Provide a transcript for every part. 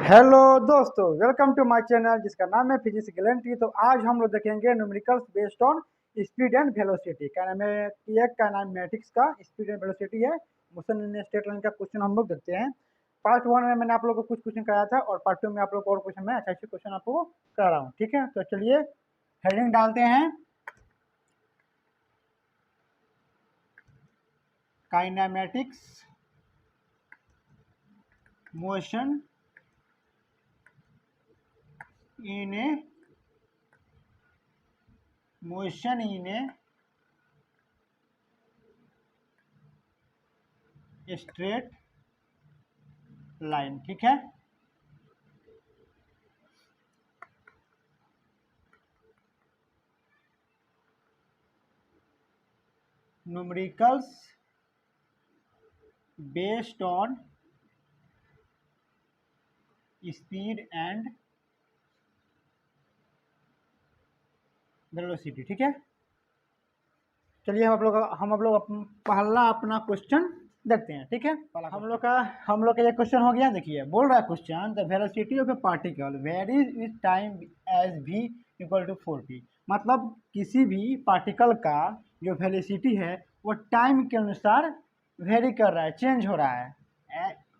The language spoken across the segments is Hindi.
हेलो दोस्तों, वेलकम टू माय चैनल जिसका नाम है फिजिक्स गैलेंट्री। तो आज हम लोग देखेंगे numericals based on speed and velocity. Kinematics का स्पीड एंड वेलोसिटी है। मोशन इन स्ट्रेट लाइन का क्वेश्चन हम लोग देखते हैं। पार्ट 1 में मैंने आप लोगों को कुछ क्वेश्चन कराया था और पार्ट 2 में आप लोग को और क्वेश्चन में अच्छे अच्छे क्वेश्चन आपको करा रहा हूँ। ठीक है, तो चलिए हेडिंग डालते हैं, kinematics motion in a straight line। ठीक है, numericals based on speed and velocity. ठीक है, चलिए हम आप लोग पहला अपना क्वेश्चन देखते हैं। ठीक है, हम लोग का ये क्वेश्चन हो गया। देखिए बोल रहा है question, the velocity of a particle varies with time as v equal to 4t। मतलब किसी भी पार्टिकल का जो वेलोसिटी है वो टाइम के अनुसार वेरी कर रहा है, चेंज हो रहा है।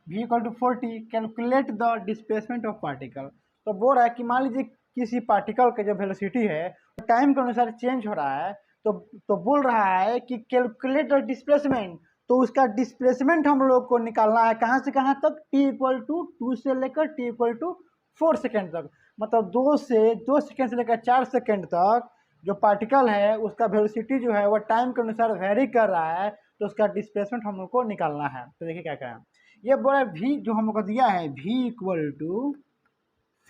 v equal to 4t, calculate the displacement of particle. तो बोल रहा है कि मान लीजिए किसी पार्टिकल का जो वेलोसिटी है टाइम के अनुसार चेंज हो रहा है। तो बोल रहा है कि कैलकुलेट द डिस्प्लेसमेंट। तो उसका डिस्प्लेसमेंट हम लोग को निकालना है कहाँ से कहाँ तक, t इक्वल टू 2 से लेकर t इक्वल टू 4 सेकेंड तक। मतलब 2 सेकेंड से लेकर 4 सेकेंड तक जो पार्टिकल है उसका वेलोसिटी जो है वो टाइम के अनुसार वेरी कर रहा है। तो उसका डिस्प्लेसमेंट हम लोग को निकालना है। तो देखिए क्या करें, ये बोला v जो हम लोग को दिया है v इक्वल टू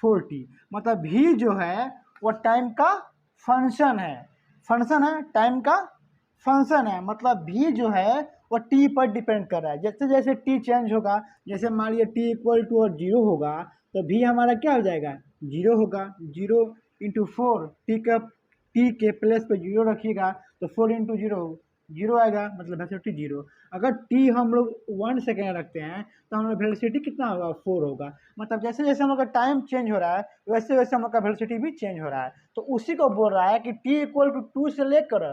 4t। मतलब v जो है वो टाइम का फंक्शन है, टाइम का फंक्शन है। मतलब v जो है वो t पर डिपेंड कर रहा है। जैसे जैसे t चेंज होगा, जैसे मान लीजिए t इक्वल टू और 0 होगा तो v हमारा क्या हो जाएगा, 0 होगा। 0 इंटू 4, t के प्लेस पे 0 रखिएगा तो 4 इंटू 0 आएगा, मतलब वेलोसिटी 0। अगर t हम लोग 1 सेकेंड रखते हैं तो हम लोग वेलोसिटी कितना होगा, 4 होगा। मतलब जैसे जैसे हम लोग का टाइम चेंज हो रहा है वैसे वैसे हम लोग का वेलोसिटी भी चेंज हो रहा है। तो उसी को बोल रहा है कि t इक्वल टू 2 से लेकर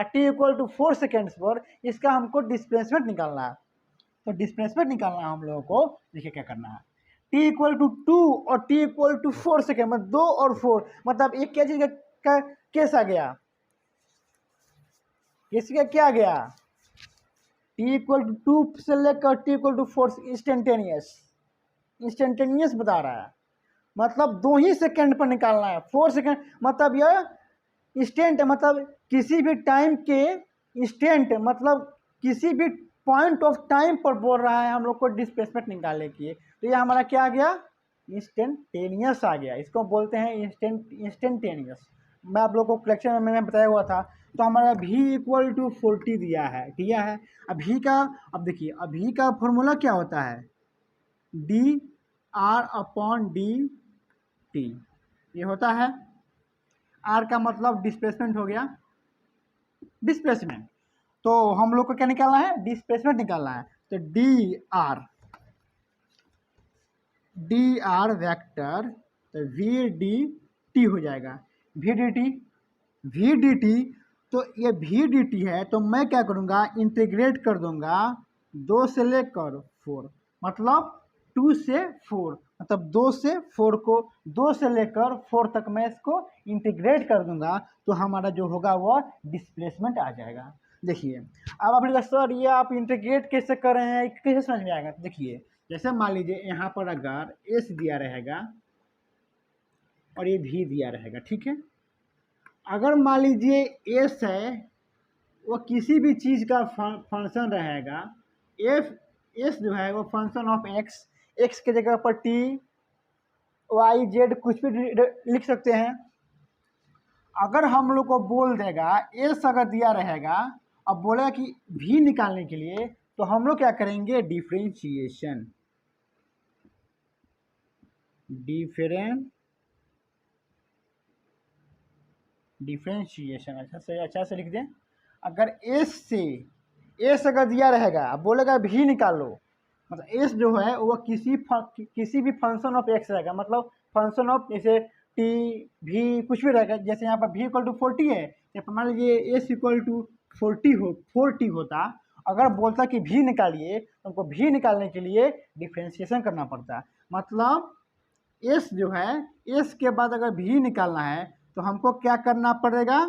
t इक्वल टू 4 सेकेंड्स पर इसका हमको डिस्प्लेसमेंट निकालना है। तो डिस्प्लेसमेंट निकालना है हम लोगों को। देखिए क्या करना है, t इक्वल टू 2 और t इक्वल टू 4 सेकेंड, मतलब 2 और 4, मतलब एक क्या चीज का केस आ गया, किसका क्या गया, t इक्वल टू 2 से लेकर t इक्वल टू 4 इंस्टेंटेनियस बता रहा है। मतलब 2 ही सेकेंड पर निकालना है। 4 सेकेंड मतलब यह इंस्टेंट है, मतलब किसी भी टाइम के इंस्टेंट, मतलब किसी भी पॉइंट ऑफ टाइम पर बोल रहा है हम लोग को डिस्प्लेसमेंट निकालने की। तो ये हमारा क्या आ गया, इंस्टेंटेनियस आ गया। इसको बोलते हैं इंस्टेंटेनियस। मैं आप लोग को कलेक्शन में मैंने बताया हुआ था। तो हमारा v इक्वल टू 40 दिया है। अब देखिए v का फॉर्मूला क्या होता है, D R upon D T, ये होता है। आर का मतलब डिस्प्लेसमेंट हो गया, डिस्प्लेसमेंट। तो हम लोग को क्या निकालना है, डिस्प्लेसमेंट निकालना है। तो डी आर वेक्टर, तो वी डी टी हो जाएगा, वी डी टी। तो ये वी डी टी है तो मैं क्या करूँगा, इंटीग्रेट कर दूंगा 2 से लेकर 4, मतलब 2 से 4, मतलब 2 से 4 को 2 से लेकर 4 तक मैं इसको इंटीग्रेट कर दूंगा तो हमारा जो होगा वो डिस्प्लेसमेंट आ जाएगा। देखिए अब आप लोग, सर ये आप इंटीग्रेट कैसे कर रहे हैं, कैसे समझ में आएगा। देखिए जैसे मान लीजिए यहाँ पर अगर एस दिया रहेगा और ये भी दिया रहेगा, ठीक है। अगर मान लीजिए एस है वो किसी भी चीज़ का फंक्शन रहेगा, एफ एस जो है वो फंक्शन ऑफ एक्स, एक्स के जगह पर टी वाई जेड कुछ भी लिख सकते हैं। अगर हम लोग को बोल देगा एस अगर दिया रहेगा, अब बोलेगा कि भी निकालने के लिए, तो हम लोग क्या करेंगे, डिफरेंशिएशन, डिफरेंशिएशन अच्छा से लिख दें। अगर एस से एस अगर दिया रहेगा, अब बोलेगा भी निकालो, मतलब एस जो है वो किसी भी फंक्शन ऑफ एक्स रहेगा, मतलब फंक्शन ऑफ जैसे टी भी कुछ भी रहेगा। जैसे यहाँ पर भी इक्वल टू 40 है, तो मान लीजिए एस इक्वल टू 40 होता, अगर बोलता कि भी निकालिए तो हमको भी निकालने के लिए डिफ्रेंशिएशन करना पड़ता। मतलब एस जो है, एस के बाद अगर भी निकालना है तो हमको क्या करना पड़ेगा,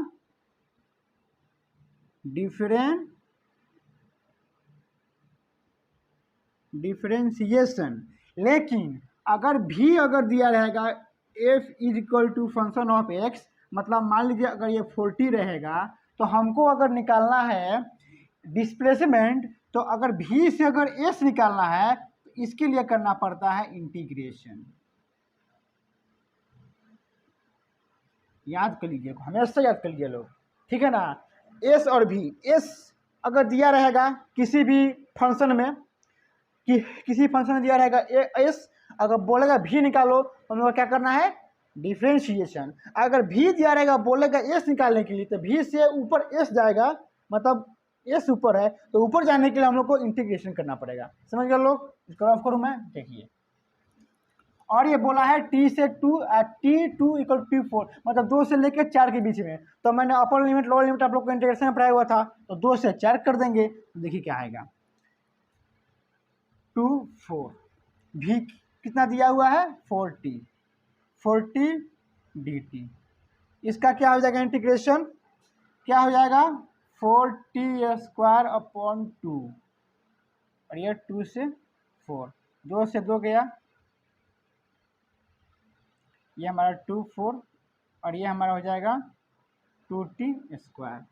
डिफरेंशिएशन। लेकिन अगर भी अगर दिया रहेगा F is equal to function of X, मतलब मान लीजिए अगर ये 40 रहेगा तो हमको अगर निकालना है डिस्प्लेसमेंट, तो अगर भी से अगर एस निकालना है तो इसके लिए करना पड़ता है इंटीग्रेशन। याद कर लीजिए, हमेशा याद कर लीजिए लोग, ठीक है ना। एस और भी, एस अगर दिया रहेगा किसी भी फंक्शन में, कि किसी फंक्शन में दिया रहेगा एस, अगर बोलेगा भी निकालो तो हम लोग क्या करना है, डिफ्रेंशिएशन। अगर भी दिया रहेगा बोलेगा एस निकालने के लिए तो भी से ऊपर एस जाएगा, मतलब एस ऊपर है तो ऊपर जाने के लिए हम लोग को इंटीग्रेशन करना पड़ेगा। समझ गए लोग, इसको रफ करूँ मैं, देखिए। और ये बोला है टी से टू इक्वल टू 4, मतलब 2 से लेकर 4 के बीच में। तो मैंने अपर लिमिट लोअर लिमिट आप लोग को इंटीग्रेशन में पढ़ाया हुआ था, तो 2 से 4 कर देंगे, तो देखिए क्या आएगा, 2 4 भी कितना दिया हुआ है 40 dt। इसका क्या हो जाएगा इंटीग्रेशन, क्या हो जाएगा 40² अपॉन 2, और ये 2 से 4, 2 से 2 गया, ये हमारा 2 4, और ये हमारा हो जाएगा 2t²।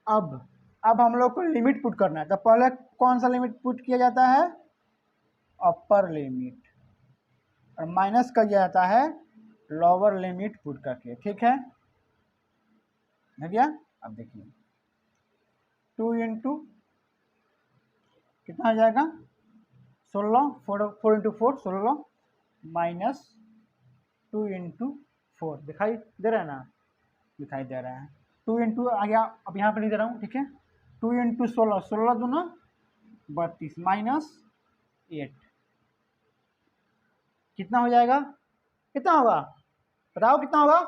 अब हम लोग को लिमिट पुट करना है, तो पहले कौन सा लिमिट पुट किया जाता है, अपर लिमिट, और माइनस कर दिया जाता है लोअर लिमिट पुट करके, ठीक है भैया। अब देखिए 2 इंटू कितना हो जाएगा 16, 4 इंटू 4 16, माइनस 2 इंटू 4, दिखाई दे रहा है ना, दिखाई दे रहा है। 2 इंटू आ गया, अब यहाँ पर नहीं दे रहा हूँ, ठीक है। 2 इंटू 16, 16 दूना 32, माइनस 8, कितना हो जाएगा, कितना होगा बताओ, कितना होगा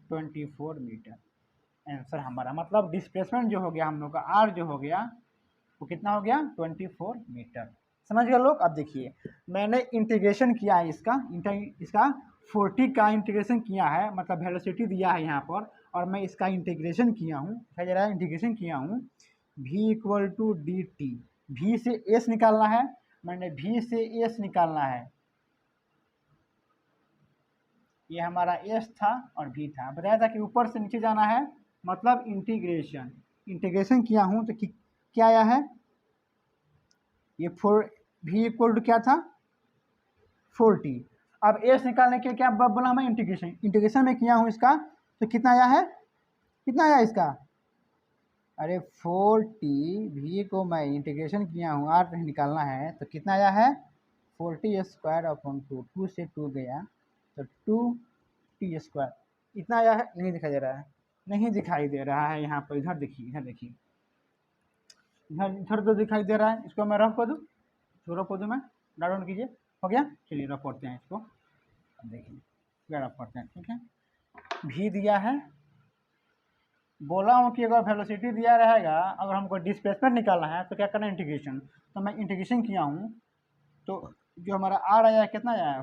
24 मीटर। आंसर हमारा, मतलब डिस्प्लेसमेंट जो हो गया हम लोग का आर जो हो गया वो कितना हो गया 24 मीटर। समझ गए लोग। अब देखिए मैंने इंटीग्रेशन किया है इसका 40 का इंटीग्रेशन किया है, मतलब वेलोसिटी दिया है यहाँ पर, और मैं इसका इंटीग्रेशन किया हूँ, क्या जरा इंटीग्रेशन किया हूँ v equal to D T. भी से एस निकालना है, मैंने भी से एस निकालना है, ये हमारा एस था और भी था, बताया था कि ऊपर से नीचे जाना है, मतलब इंटीग्रेशन किया हूँ तो क्या आया है, ये 4 भी इक्वल टू क्या था 40। अब एस निकालने के लिए क्या बोला मैं, इंटीग्रेशन में किया हूँ इसका, तो कितना आया है, कितना आया इसका, अरे 40 भी को मैं इंटीग्रेशन किया हूँ, आर निकालना है तो कितना आया है 40² अपॉन 2 से 2 गया तो 2t², इतना आया है। नहीं दिखाई दे रहा है, नहीं दिखाई दे रहा है यहाँ पर, इधर देखिए, इधर देखिए, इधर तो दिखाई दे रहा है। इसको मैं रफ कर दूँ, तो रफ कर दूँ मैं, डाउन कीजिए, हो गया। चलिए रफ करते हैं इसको, अब देखिए क्या रफ करते हैं, ठीक है। भी दिया है, बोला हूँ कि अगर वेलोसिटी दिया रहेगा, अगर हमको डिस्प्लेसमेंट निकालना है तो क्या करना है इंटीग्रेशन, तो मैं इंटीग्रेशन किया हूँ, तो जो हमारा आर आया है कितना आया है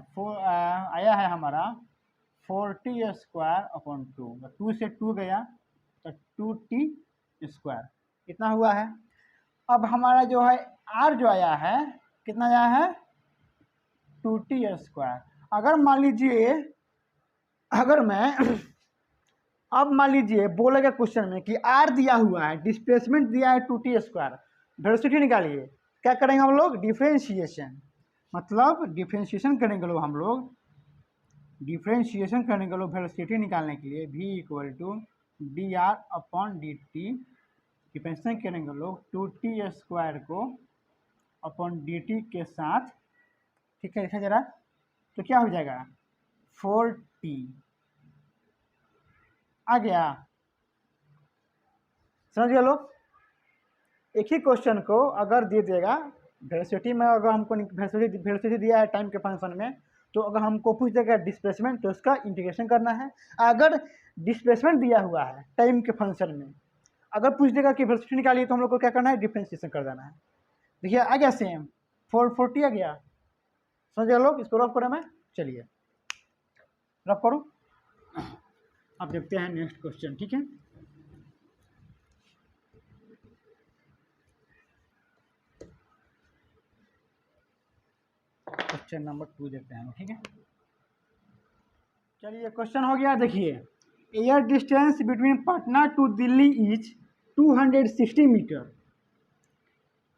आया है हमारा 40² अपॉन 2 से 2 गया तो 2t², इतना हुआ है। अब हमारा जो है आर जो आया है कितना आया है 2t²। अगर मान लीजिए, अगर मैं अब मान लीजिए बोलेगा क्वेश्चन में कि आर दिया हुआ है, डिस्प्लेसमेंट दिया है 2t², वेलोसिटी निकालिए, क्या करेंगे हम लोग डिफ्रेंशिएशन, मतलब डिफ्रेंशिएशन करेंगे लोग हम लोग, डिफ्रेंशिएशन करने के लोग वेलोसिटी निकालने के लिए v equal to D R upon D T, differentiation करेंगे लोग 2t² को अपॉन डी टी के साथ, ठीक है। देखा जरा तो क्या हो जाएगा 4t आ गया, समझ गए लोग। एक ही क्वेश्चन को अगर दे देगा वेलोसिटी में, अगर हमको वेलोसिटी दिया है टाइम के फंक्शन में, तो अगर हमको पूछ देगा डिस्प्लेसमेंट, तो उसका इंटीग्रेशन करना है। अगर डिस्प्लेसमेंट दिया हुआ है टाइम के फंक्शन में, अगर पूछ देगा कि वेलोसिटी निकालिए, तो हम लोग को क्या करना है, डिफरेंशिएशन कर देना है। देखिए आ गया सेम 440 आ गया, समझ लोग। इसको रफ करें मैं, चलिए रफ करूँ। अब देखते हैं नेक्स्ट क्वेश्चन, ठीक है। क्वेश्चन नंबर 2 देखते हैं, ठीक है। चलिए क्वेश्चन हो गया, देखिए air distance between Patna to Delhi is 260 metre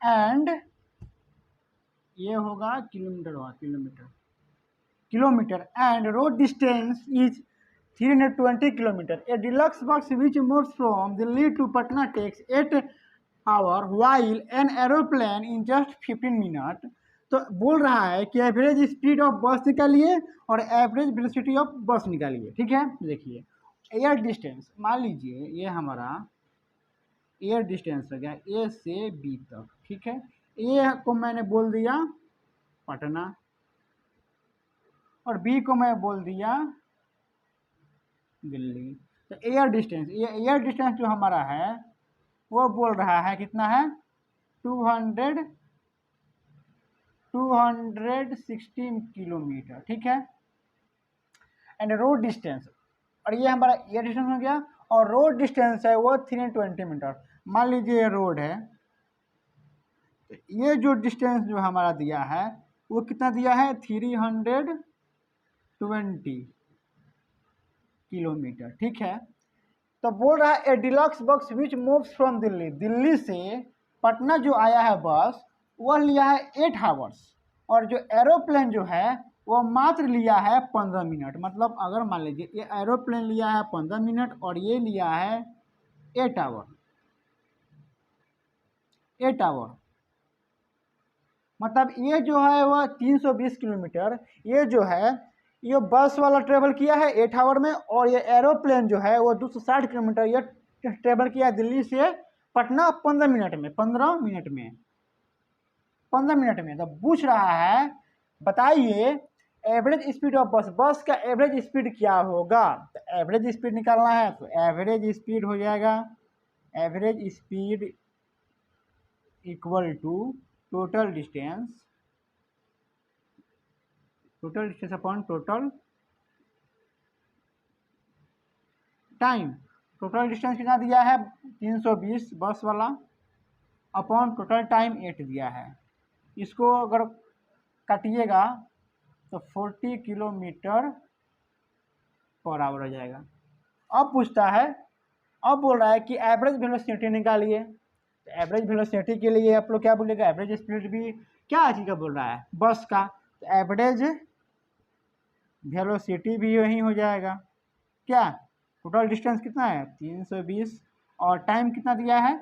and ये होगा किलोमीटर, होगा kilometre and road distance is 320 kilometre. A deluxe bus which moves from Delhi to Patna takes 8 hour while an aeroplane in just 15 minute. तो बोल रहा है कि एवरेज स्पीड ऑफ बस निकालिए और एवरेज वेलोसिटी ऑफ बस निकालिए, ठीक है। देखिए एयर डिस्टेंस, मान लीजिए ये हमारा एयर डिस्टेंस हो गया ए से बी तक, ठीक है। ए को मैंने बोल दिया पटना और बी को मैं बोल दिया दिल्ली। तो एयर डिस्टेंस, ये एयर डिस्टेंस जो हमारा है वो बोल रहा है कितना है, 216 किलोमीटर, ठीक है। एंड रोड डिस्टेंस, और ये हमारा एयर डिस्टेंस हो गया, और रोड डिस्टेंस है वो 320 मीटर। मान लीजिए ये रोड है, तो ये जो डिस्टेंस जो हमारा दिया है वो कितना दिया है, 320 किलोमीटर, ठीक है। तो बोल रहा है ए deluxe bus which moves from Delhi, Delhi से पटना जो आया है बस वह लिया है 8 आवर्स, और जो एरोप्लेन जो है वो मात्र लिया है 15 मिनट। मतलब अगर मान लीजिए ये एरोप्लेन लिया है 15 मिनट और ये लिया है 8 आवर, 8 आवर, मतलब ये जो है वह 320 किलोमीटर ये जो है ये बस वाला ट्रेवल किया है 8 आवर में, और ये एरोप्लेन जो है वो 260 किलोमीटर ये ट्रेवल किया है दिल्ली से पटना 15 मिनट में, 15 मिनट में, 15 मिनट में। तो पूछ रहा है बताइए एवरेज स्पीड ऑफ बस, बस का एवरेज स्पीड क्या होगा। तो एवरेज स्पीड निकालना है, तो एवरेज स्पीड हो जाएगा, average speed equal to total distance upon total time. Total distance कितना दिया है 320 बस वाला, अपॉन टोटल टाइम 8 दिया है। इसको अगर काटिएगा तो 40 किलोमीटर पर आवर हो जाएगा। अब पूछता है, अब बोल रहा है कि एवरेज वेलोसिटी निकालिए। तो एवरेज वेलोसिटी के लिए आप लोग क्या बोलेगा, एवरेज स्पीड भी क्या चीज़ का बोल रहा है, बस का। तो एवरेज वेलोसिटी भी यही हो जाएगा, क्या टोटल डिस्टेंस कितना है 320 और टाइम कितना दिया है,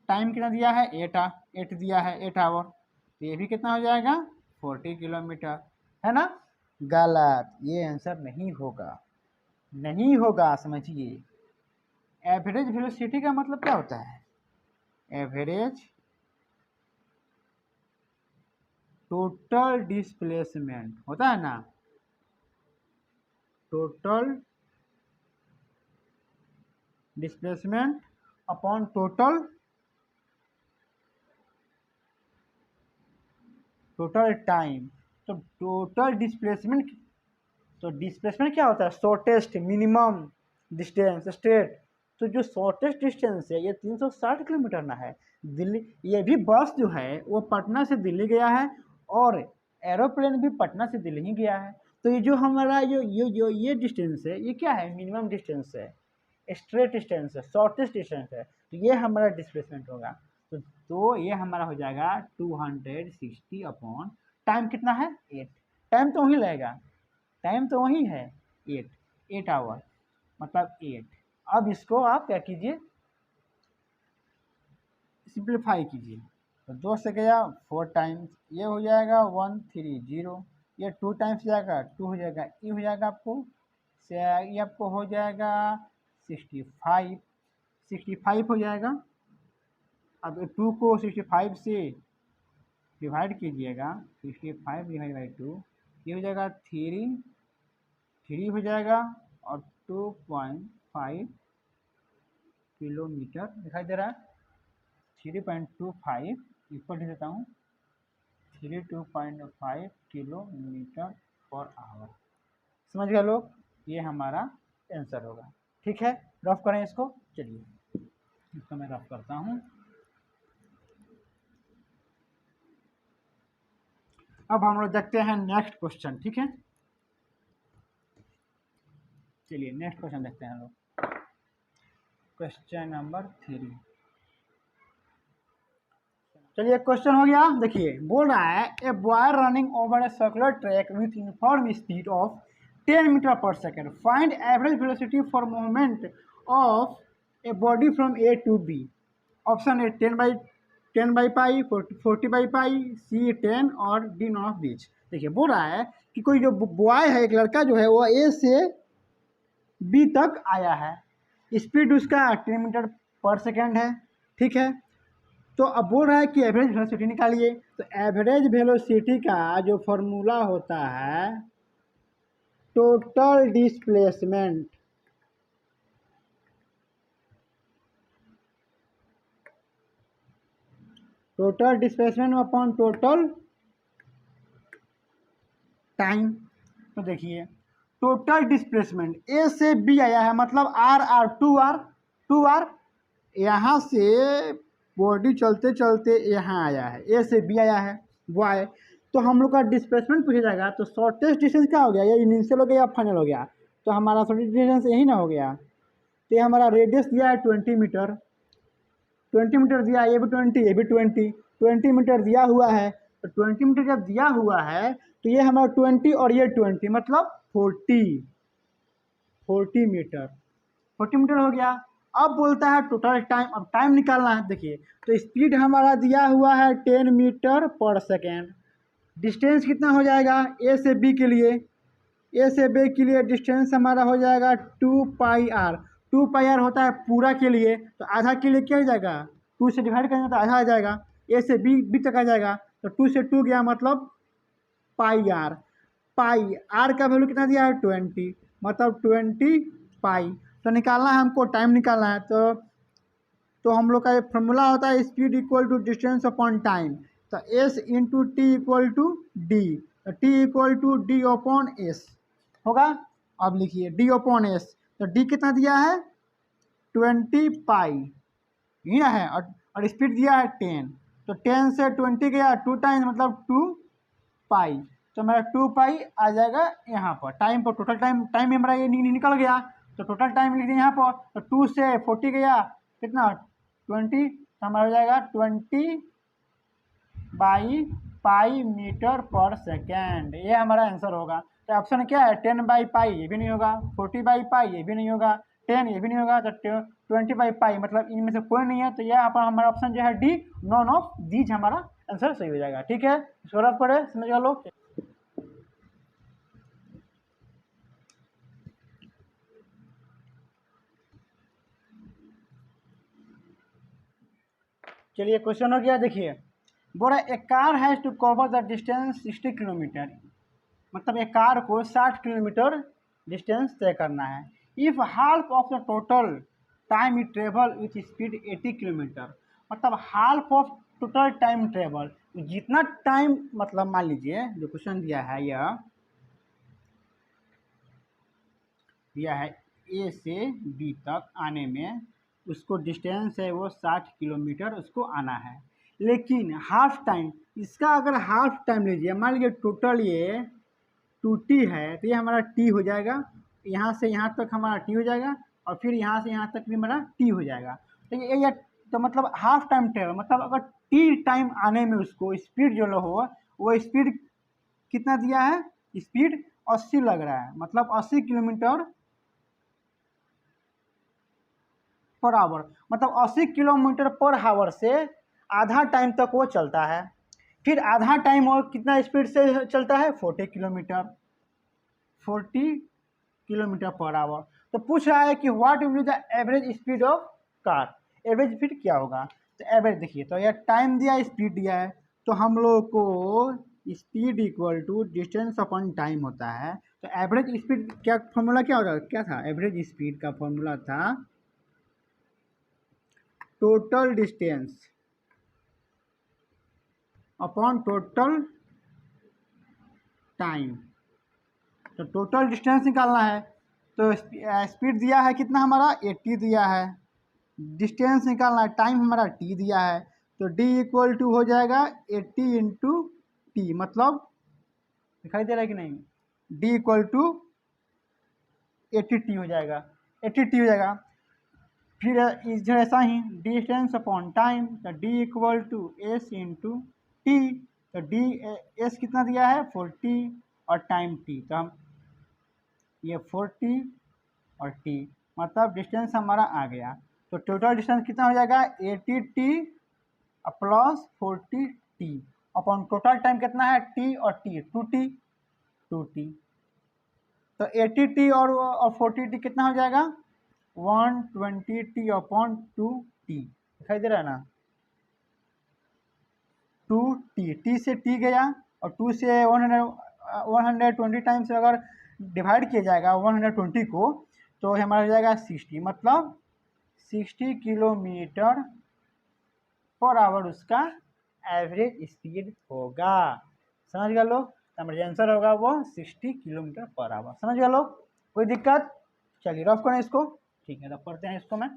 टाइम कितना दिया है 8 दिया है, 8 आवर। तो ये भी कितना हो जाएगा 40 किलोमीटर, है ना। गलत, ये आंसर नहीं होगा, नहीं होगा, समझिए। एवरेज वेलोसिटी का मतलब क्या होता है, एवरेज टोटल डिस्प्लेसमेंट होता है ना, total displacement upon total time. तो टोटल डिस्प्लेसमेंट, तो डिस्प्लेसमेंट क्या होता है, शॉर्टेस्ट मिनिमम डिस्टेंस स्ट्रेट। तो जो शॉर्टेस्ट डिस्टेंस है ये 360 किलोमीटर ना है। दिल्ली, ये भी बस जो है वो पटना से दिल्ली गया है और एरोप्लेन भी पटना से दिल्ली ही गया है। तो ये जो हमारा ये डिस्टेंस है ये क्या है, मिनिमम डिस्टेंस है, स्ट्रेट डिस्टेंस है, शॉर्टेस्ट डिस्टेंस है। तो ये हमारा डिस्प्लेसमेंट होगा। तो ये हमारा हो जाएगा 260 अपॉन टाइम कितना है 8, टाइम तो वही लगेगा, टाइम तो वही है 8 आवर, मतलब 8। अब इसको आप क्या कीजिए, सिंप्लीफाई कीजिए। तो 2 से गया 4 टाइम्स, ये हो जाएगा 130, ये 2 टाइम्स जाएगा 2 हो जाएगा, ये हो जाएगा आपको ये आपको हो जाएगा 65 हो जाएगा। अब 2 को 65 से डिवाइड कीजिएगा, 65 डिवाइड बाई 2, ये हो जाएगा 3 हो जाएगा, और 2.5 किलोमीटर दिखाई दे रहा है। 3.25 इक्वल देता हूँ 32.5 किलोमीटर पर आवर। समझ गए लोग, ये हमारा आंसर होगा। ठीक है, रफ करें इसको। चलिए इसको मैं रफ करता हूँ। अब हम लोग देखते हैं नेक्स्ट क्वेश्चन। ठीक है, चलिए नेक्स्ट क्वेश्चन देखते हैं लोग। Question number 3। चलिए क्वेश्चन हो गया। देखिए बोल रहा है a boy running over a circular track with uniform speed of 10 metre per second, find average velocity for movement of a body from A to B. Option A 10 by pi, 40 by pi, C 10 और डी नॉन ऑफ बीच। देखिए बोल रहा है कि कोई जो बॉय है, एक लड़का जो है वो ए से बी तक आया है, स्पीड उसका 10 मीटर पर सेकेंड है। ठीक है, तो अब बोल रहा है कि एवरेज वेलोसिटी निकालिए। तो एवरेज वेलोसिटी का जो फॉर्मूला होता है total displacement, upon total time. तो देखिए टोटल डिस्प्लेसमेंट ए से बी आया है, मतलब टू आर यहाँ से बॉडी चलते चलते यहाँ आया है, ए से बी आया है वाई। तो हम लोग का डिस्प्लेसमेंट पूछा जाएगा, तो शॉर्टेस्ट डिस्टेंस क्या हो गया, या इनिशियल हो गया या फाइनल हो गया। तो हमारा शॉर्टेस्ट डिस्टेंस यही ना हो गया। तो ये हमारा रेडियस दिया है 20 मीटर, 20 मीटर दिया, ये भी 20, ये भी 20 मीटर दिया हुआ है। तो 20 मीटर जब दिया हुआ है तो ये हमारा 20 और ये 20 मतलब 40 मीटर, 40 मीटर हो गया। अब बोलता है टोटल टाइम, अब टाइम निकालना है। देखिए तो स्पीड हमारा दिया हुआ है 10 मीटर पर सेकेंड, डिस्टेंस कितना हो जाएगा ए से बी के लिए, ए से बी के लिए डिस्टेंस हमारा हो जाएगा 2 पाई आर। 2 पाई आर होता है पूरा के लिए, तो आधा के लिए क्या हो जाएगा, 2 से डिवाइड करेंगे तो आधा आ जाएगा, ए से बी तक आ जाएगा। तो 2 से 2 गया मतलब पाई आर। पाई आर का वैल्यू कितना दिया है 20, मतलब 20 पाई। तो निकालना है हमको, टाइम निकालना है। तो हम लोग का ये फॉर्मूला होता है speed equal to distance upon time. तो S into T equal to D, तो T equal to D upon S होगा। अब लिखिए डी अपॉन एस, तो डी कितना दिया है 20 पाई, ये है, और स्पीड दिया है 10। तो 10 से 20 गया 2 टाइम्स, मतलब 2 पाई। तो मेरा 2 पाई आ जाएगा यहाँ पर। टाइम पर टोटल टाइम हमारा ये निकल गया, तो टोटल टाइम लिख दिया यहाँ पर। तो 2 से 40 गया कितना 20, तो हमारा हो जाएगा 20 by pi metre per second, ये हमारा आंसर होगा। तो ऑप्शन क्या है 10 बाई पाई, ये भी नहीं होगा, 40 बाई पाई ये भी नहीं होगा, 10 ये भी नहीं होगा, तो 20 बाई पाई, मतलब इनमें से कोई नहीं है। तो यहाँ पर हमारा ऑप्शन जो है डी नॉन ऑफ दीज हमारा आंसर सही हो जाएगा। ठीक है, इसको रफ करें, समझ गए लोग। चलिए क्वेश्चन हो गया। देखिए बोला a car has to cover the distance 60 kilometre, मतलब एक कार को 60 किलोमीटर डिस्टेंस तय करना है। If half of the total time it travel with speed 80 kilometre, मतलब half of total time travel, जितना टाइम, मतलब मान लीजिए जो क्वेश्चन दिया है ए से बी तक आने में उसको डिस्टेंस है वो 60 किलोमीटर उसको आना है, लेकिन हाफ टाइम, इसका अगर हाफ टाइम लीजिए, मान लीजिए टोटल ये 2t है, तो ये हमारा t हो जाएगा, यहाँ से यहाँ तक हमारा t हो जाएगा, और फिर यहाँ से यहाँ तक भी हमारा t हो जाएगा। तो ये तो मतलब हाफ टाइम ट्रेवल, मतलब अगर t टाइम आने में उसको स्पीड जो हो, वो स्पीड कितना दिया है, स्पीड 80 लग रहा है, मतलब 80 किलोमीटर पर आवर, मतलब 80 किलोमीटर पर आवर से आधा टाइम तक वो चलता है। फिर आधा टाइम और कितना स्पीड से चलता है 40 किलोमीटर पर आवर। तो पूछ रहा है कि what will be the average speed of car, average speed क्या होगा। तो एवरेज देखिए, तो यह टाइम दिया स्पीड दिया है, तो हम लोग को speed equal to distance upon time होता है। तो एवरेज स्पीड क्या फॉर्मूला क्या होता है, क्या था एवरेज स्पीड का फॉर्मूला था total distance upon total time. तो टोटल डिस्टेंस निकालना है, तो स्पीड दिया है कितना हमारा 80 दिया है, डिस्टेंस निकालना है, टाइम हमारा t दिया है, तो d इक्वल टू हो जाएगा 80 इंटू टी, मतलब दिखाई दे रहा है कि नहीं, d इक्वल टू 80t हो जाएगा, 80t हो जाएगा। फिर इधर ऐसा ही डिस्टेंस अपॉन टाइम, तो d equal to s into T, तो d s कितना दिया है 40 और टाइम t, तो हम ये 40 और t, मतलब डिस्टेंस हमारा आ गया। तो टोटल डिस्टेंस कितना हो जाएगा 80t plus 40t upon total time कितना है t और t 2t। तो 80t और 40t कितना हो जाएगा 120t अपॉन 2t, दिखाई दे रहा है ना, 2t, t से t गया और 2 से 120 टाइम्स अगर डिवाइड किया जाएगा 120 को, तो हमारा हो जाएगा 60, मतलब 60 किलोमीटर पर आवर उसका एवरेज स्पीड होगा। समझ गए लोग, हमारा जो आंसर होगा वो 60 किलोमीटर पर आवर। समझ गए लोग, कोई दिक्कत? चलिए रफ करें इसको, ठीक है, रफ करते हैं इसको, मैं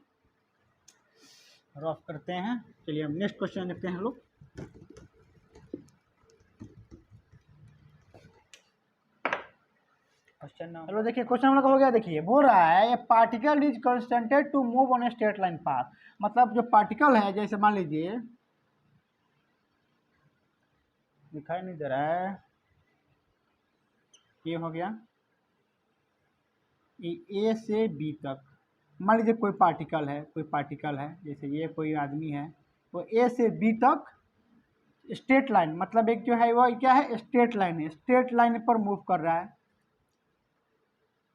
रफ करते हैं। चलिए हम नेक्स्ट क्वेश्चन देखते हैं लोग। चलो देखिए क्वेश्चन हम लोग हो गया, देखिए बोल रहा है a particle is constrained to move on a straight line path, मतलब जो पार्टिकल है, जैसे मान लीजिए दिखाई नहीं दे रहा है, ये हो गया ए से बी तक, मान लीजिए कोई पार्टिकल है, जैसे ये कोई आदमी है, वो ए से बी तक स्ट्रेट लाइन, मतलब एक जो है वो क्या है स्ट्रेट लाइन है, स्ट्रेट लाइन पर मूव कर रहा है।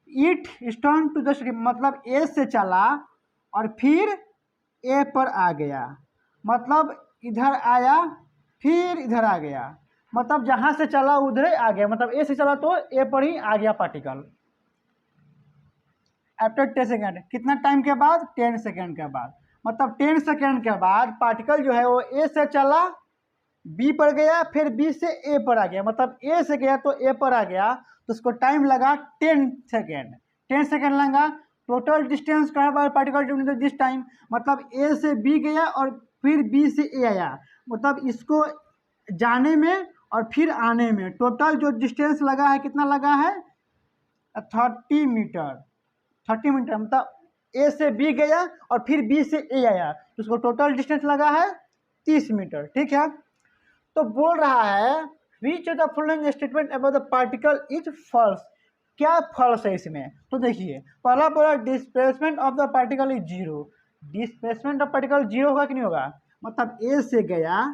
इट टर्न टू द, मतलब ए से चला और फिर ए पर आ गया, मतलब इधर आया फिर इधर आ गया, मतलब जहां से चला उधर आ गया, मतलब ए से चला तो ए पर ही आ गया पार्टिकल। आफ्टर 10 सेकेंड, कितना टाइम के बाद 10 सेकेंड के बाद, मतलब 10 सेकेंड के बाद पार्टिकल जो है वो ए से चला बी पर गया, फिर बी से ए पर आ गया, मतलब ए से गया तो ए पर आ गया, तो उसको टाइम लगा 10 सेकेंड, 10 सेकेंड लगा। टोटल डिस्टेंस कहाँ पर पार्टिकल टू दिस टाइम, मतलब ए से बी गया और फिर बी से ए आया, मतलब इसको जाने में और फिर आने में टोटल जो डिस्टेंस लगा है कितना लगा है 30 मीटर, 30 मीटर, मतलब ए से बी गया और फिर बी से ए आया, तो उसको टोटल डिस्टेंस लगा है 30 मीटर, ठीक है। तो बोल रहा है which of the following statement about the particle is false, क्या फॉल्स है इसमें। तो देखिए पहला बोला displacement of the particle is zero, displacement of particle zero होगा कि नहीं होगा, मतलब ए से गया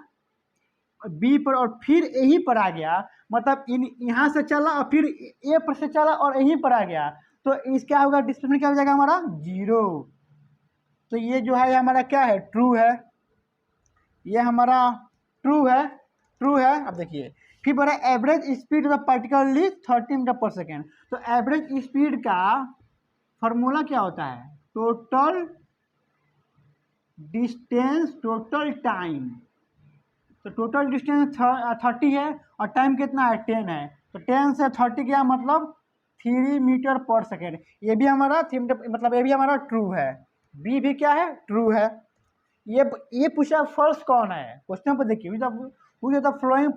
बी पर और फिर यहीं पर आ गया, मतलब यहाँ से चला और फिर ए पर से चला और यहीं पर आ गया, तो इस क्या होगा डिस्प्लेसमेंट क्या हो जाएगा हमारा जीरो। तो ये जो है हमारा क्या है ट्रू है, ये हमारा ट्रू है, ट्रू है। अब देखिए फिर बोला average speed of particle is 30 metre per second, तो एवरेज स्पीड का फॉर्मूला क्या होता है टोटल डिस्टेंस टोटल टाइम, तो टोटल डिस्टेंस 30 है और टाइम कितना है 10 है, तो 10 से 30 गया मतलब 3 मीटर पर सेकेंड, ये भी हमारा 3 मीटर, मतलब ये भी हमारा ट्रू है, बी भी क्या है ट्रू है। ये पूछा फर्स्ट कौन है, क्वेश्चन पर देखिए पूछा था flowing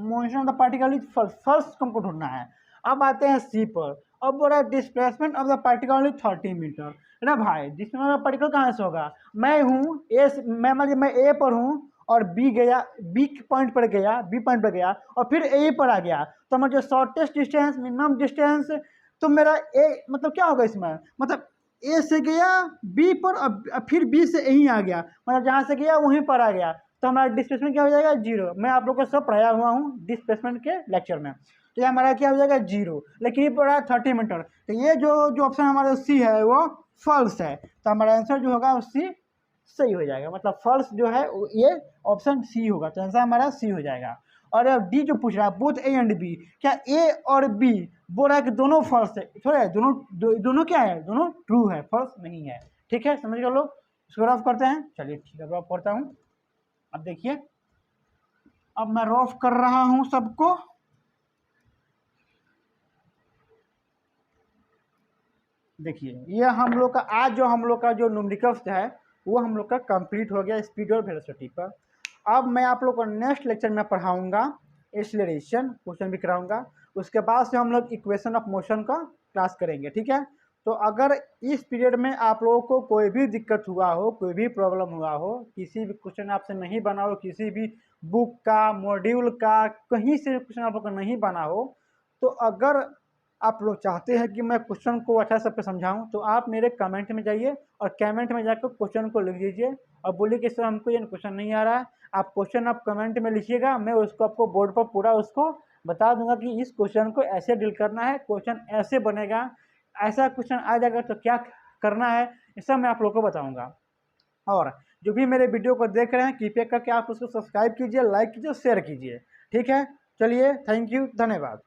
motion of the particle is first, first हमको ढूंढना है। अब आते हैं सी पर, अब बोला displacement of the particle is 30 metre. अरे भाई डिस्प्लेसमेंट ऑफ पार्टिकल कहाँ से होगा, मैं हूँ ए, मैं ए पर हूँ और बी गया, बी पॉइंट पर गया, बी पॉइंट पर गया और फिर ए पर आ गया, तो हमारा जो शॉर्टेस्ट डिस्टेंस मिनिमम डिस्टेंस, तो मेरा ए मतलब क्या होगा इसमें, मतलब ए से गया बी पर और फिर बी से यहीं आ गया, मतलब जहाँ से गया वहीं पर आ गया, तो हमारा डिस्प्लेसमेंट क्या हो जाएगा जीरो। मैं आप लोग को सब पढ़ाया हुआ हूँ डिस्प्लेसमेंट के लेक्चर में, तो ये हमारा क्या हो जाएगा जीरो, लेकिन ये पड़ा 30 मीटर, तो ये जो ऑप्शन हमारा सी है वो फॉल्स है, तो हमारा आंसर जो होगा सी सही हो जाएगा, मतलब फॉल्स जो है ये ऑप्शन सी होगा, तो आंसर हमारा सी हो जाएगा। और अब डी जो पूछ रहा है बोथ ए एंड बी, क्या ए और बी बोल रहा है कि दोनों फॉल्स है, थोड़ा है दोनों क्या है, दोनों ट्रू है, फॉल्स नहीं है। ठीक है, समझ गए लोग, इसको रफ करते हैं। चलिए ठीक है, रफ करता हूँ। अब देखिए, अब मैं रफ कर रहा हूँ सबको। देखिए ये हम लोग का आज जो हम लोग का जो न्यूमेरिकल्स है वो हम लोग का कंप्लीट हो गया स्पीड और वेलोसिटी पर। अब मैं आप लोग को नेक्स्ट लेक्चर में पढ़ाऊंगा एक्सीलरेशन, क्वेश्चन भी कराऊंगा। उसके बाद से हम लोग इक्वेशन ऑफ मोशन का क्लास करेंगे। ठीक है, तो अगर इस पीरियड में आप लोगों को कोई भी दिक्कत हुआ हो, कोई भी प्रॉब्लम हुआ हो, किसी भी क्वेश्चन आपसे नहीं बना हो, किसी भी बुक का, मॉड्यूल का, कहीं से क्वेश्चन आप लोग का नहीं बना हो, तो अगर आप लोग चाहते हैं कि मैं क्वेश्चन को अच्छा सबको समझाऊं, तो आप मेरे कमेंट में जाइए और कमेंट में जाकर क्वेश्चन को लिख दीजिए और बोलिए कि सर हमको ये क्वेश्चन नहीं आ रहा है। आप क्वेश्चन आप कमेंट में लिखिएगा, मैं उसको आपको बोर्ड पर पूरा उसको बता दूंगा कि इस क्वेश्चन को ऐसे डील करना है, क्वेश्चन ऐसे बनेगा, ऐसा क्वेश्चन आ जाएगा तो क्या करना है, ये सब मैं आप लोग को बताऊँगा। और जो भी मेरे वीडियो को देख रहे हैं कृपया करके आप उसको सब्सक्राइब कीजिए, लाइक कीजिए, शेयर कीजिए। ठीक है, चलिए, थैंक यू, धन्यवाद।